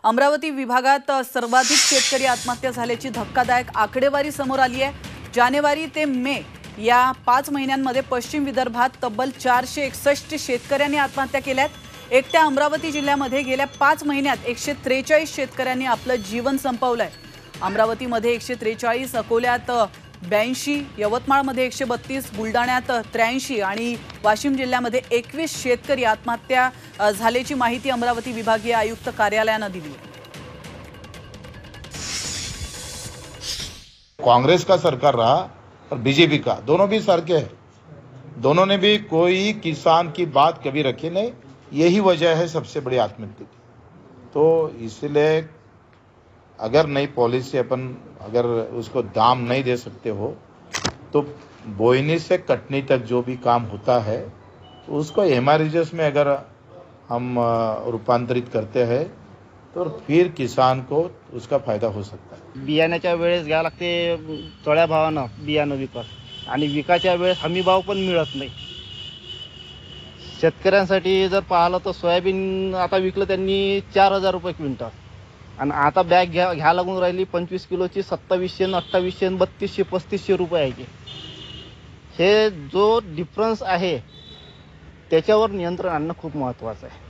अमरावती विभागात सर्वाधिक शेतकरी आत्महत्या झाल्याची धक्कादायक आकडेवारी समोर आली आहे। जानेवारी ते मे या 5 महिन्यांमध्ये पश्चिम विदर्भात तब्बल 461 शेतकऱ्यांनी आत्महत्या केल्यात। एकट्या अमरावती जिल्ह्यामध्ये गेल्या 5 महिन्यात 143 शेतकऱ्यांनी आपलं जीवन संपवलंय। अमरावतीमध्ये 143, अकोल्यात 82, यवतमाळमध्ये 132, बुलढाण्यात 83 आणि वाशिम जिल्ह्यामध्ये 21 शेतकरी आत्महत्या झाल्याची माहिती अमरावती विभागीय आयुक्त कार्यालयाने दिली आहे। कांग्रेस का सरकार रहा और बीजेपी का, दोनों भी सर के हैं, दोनों ने भी कोई किसान की बात कभी रखी नहीं। यही वजह है सबसे बड़ी आत्महत्या की। तो इसलिए अगर नई पॉलिसी अपन अगर उसको दाम नहीं दे सकते हो तो बोईनी से कटनी तक जो भी काम होता है उसको एमआरएस में अगर हम रूपांतरित करते हैं तो फिर किसान को उसका फायदा हो सकता है। बियाण्याच्या वेळेस घ्या लागते थोड्या भावानं बियाणं विकत आणि विकायच्या वेळेस हमी भाव पण मिळत नाही। शेतकऱ्यांसाठी जर पाहिलं तर सोयाबीन आता विकलं त्यांनी 4000 रुपये क्विंटल आणि आता बॅग घ्या लागून राहिली 25 किलोची 2700, 2800, 3200, 3500 रुपये आहे। हे जो डिफरन्स आहे त्याच्यावर नियंत्रण आणणं खूप महत्त्वाचं आहे।